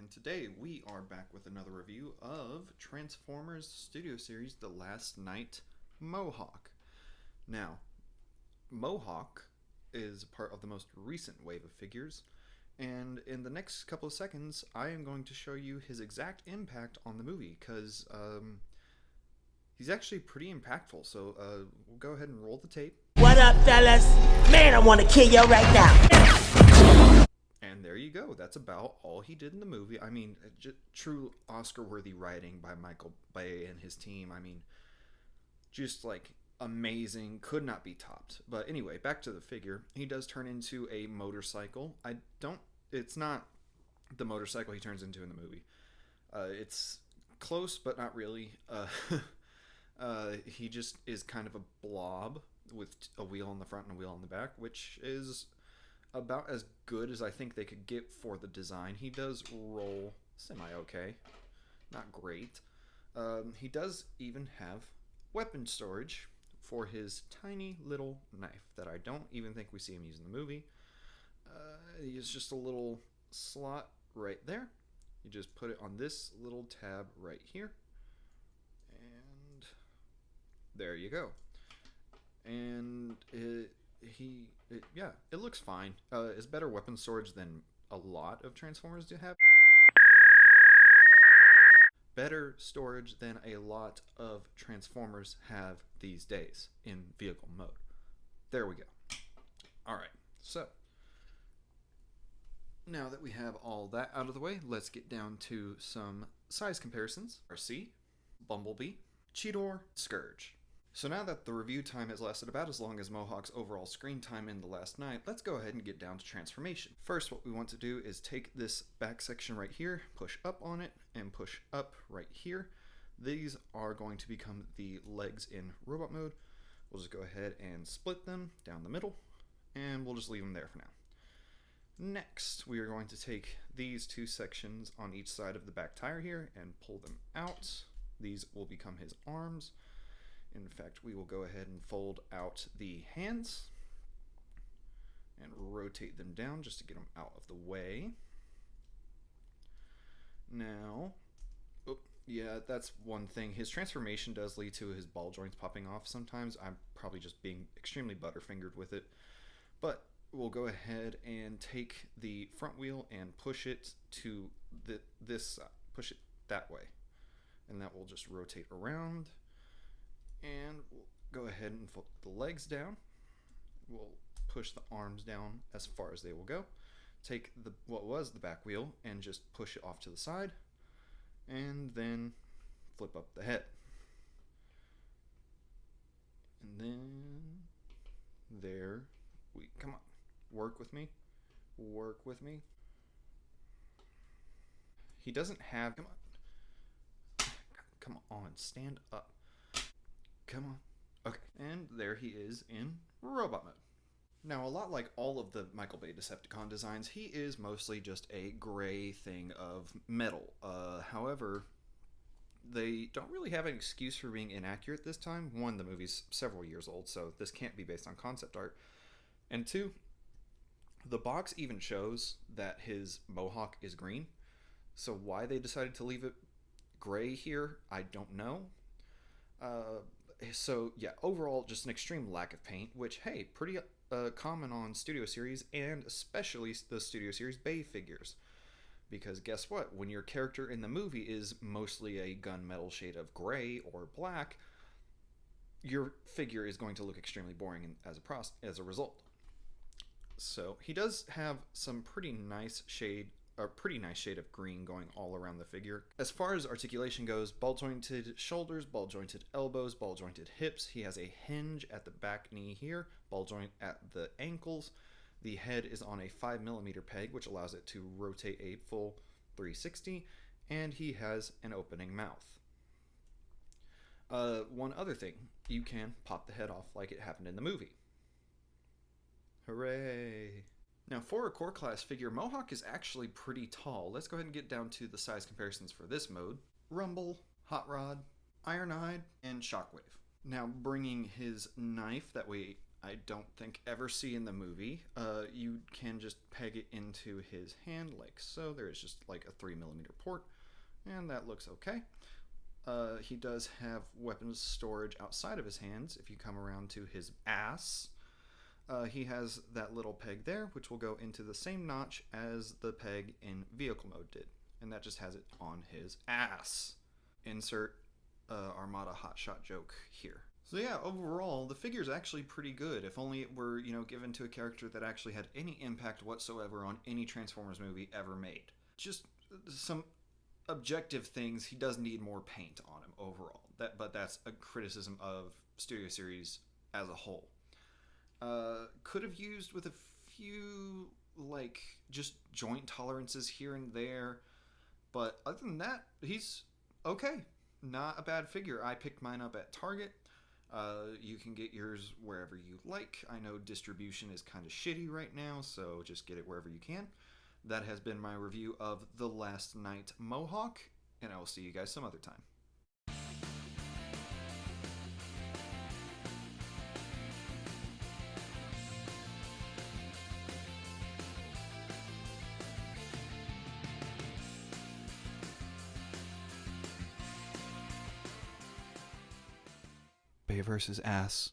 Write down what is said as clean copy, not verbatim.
and today we are back with another review of Transformers Studio Series The Last Knight Mohawk. Now, Mohawk is part of the most recent wave of figures, and in the next couple of seconds I am going to show you his exact impact on the movie, because he's actually pretty impactful, so we'll go ahead and roll the tape. What up, fellas? Man, I want to kill you right now. And there you go. That's about all he did in the movie. I mean, true Oscar-worthy writing by Michael Bay and his team. I mean, just like amazing. Could not be topped. But anyway, back to the figure. He does turn into a motorcycle. It's not the motorcycle he turns into in the movie. It's close, but not really. He just is kind of a blob with a wheel on the front and a wheel on the back, which is about as good as I think they could get for the design. He does roll semi-okay. Not great. He does even have weapon storage for his tiny little knife that I don't even think we see him use in the movie. It's just a little slot right there. You just put it on this little tab right here. And there you go. And it looks fine. It's better weapon storage than a lot of Transformers do have. Better storage than a lot of Transformers have these days in vehicle mode. There we go. Alright, so now that we have all that out of the way, let's get down to some size comparisons. RC, Bumblebee, Cheetor, Scourge. So now that the review time has lasted about as long as Mohawk's overall screen time in The Last Knight, let's go ahead and get down to transformation. First, what we want to do is take this back section right here, push up on it, and push up right here. These are going to become the legs in robot mode. We'll just go ahead and split them down the middle, and we'll just leave them there for now. Next, we are going to take these two sections on each side of the back tire here and pull them out. These will become his arms. In fact, we will go ahead and fold out the hands and rotate them down just to get them out of the way. Now, yeah, that's one thing. His transformation does lead to his ball joints popping off sometimes. I'm probably just being extremely butterfingered with it. But we'll go ahead and take the front wheel and push it to this side. Push it that way. And that will just rotate around. And we'll go ahead and fold the legs down. We'll push the arms down as far as they will go. Take what was the back wheel and just push it off to the side. And then flip up the head. And then there we come on. Work with me. Work with me. He doesn't have come on, stand up. Come on. Okay, and there he is in robot mode. Now, a lot like all of the Michael Bay Decepticon designs, he is mostly just a gray thing of metal. However, they don't really have an excuse for being inaccurate this time. One, the movie's several years old, so this can't be based on concept art. And two, the box even shows that his Mohawk is green. So why they decided to leave it gray here, I don't know. So yeah, overall just an extreme lack of paint, which, hey, pretty common on Studio Series, and especially the Studio Series Bay figures. Because guess what? When your character in the movie is mostly a gunmetal shade of gray or black, your figure is going to look extremely boring as a result. So he does have some pretty nice shade of green going all around the figure. As far as articulation goes, ball-jointed shoulders, ball-jointed elbows, ball-jointed hips. He has a hinge at the back knee here, ball joint at the ankles. The head is on a 5mm peg, which allows it to rotate a full 360, and he has an opening mouth. One other thing, you can pop the head off like it happened in the movie. Hooray! Now, for a core class figure, Mohawk is actually pretty tall. Let's go ahead and get down to the size comparisons for this mode. Rumble, Hot Rod, Ironhide, and Shockwave. Now, bringing his knife that we I don't think ever see in the movie. You can just peg it into his hand like so. There is just like a 3mm port, and that looks okay. He does have weapons storage outside of his hands. If you come around to his ass, he has that little peg there, which will go into the same notch as the peg in vehicle mode did, and that just has it on his ass. Insert Armada hotshot joke here. So yeah, overall, the figure's actually pretty good, if only it were, given to a character that actually had any impact whatsoever on any Transformers movie ever made. Just some objective things, he does need more paint on him overall. But that's a criticism of Studio Series as a whole. Could have used with a few, just joint tolerances here and there, but other than that, he's okay. Not a bad figure. I picked mine up at Target. You can get yours wherever you like. I know distribution is kind of shitty right now, so just get it wherever you can. That has been my review of The Last Knight Mohawk, and I will see you guys some other time. Bay versus ass.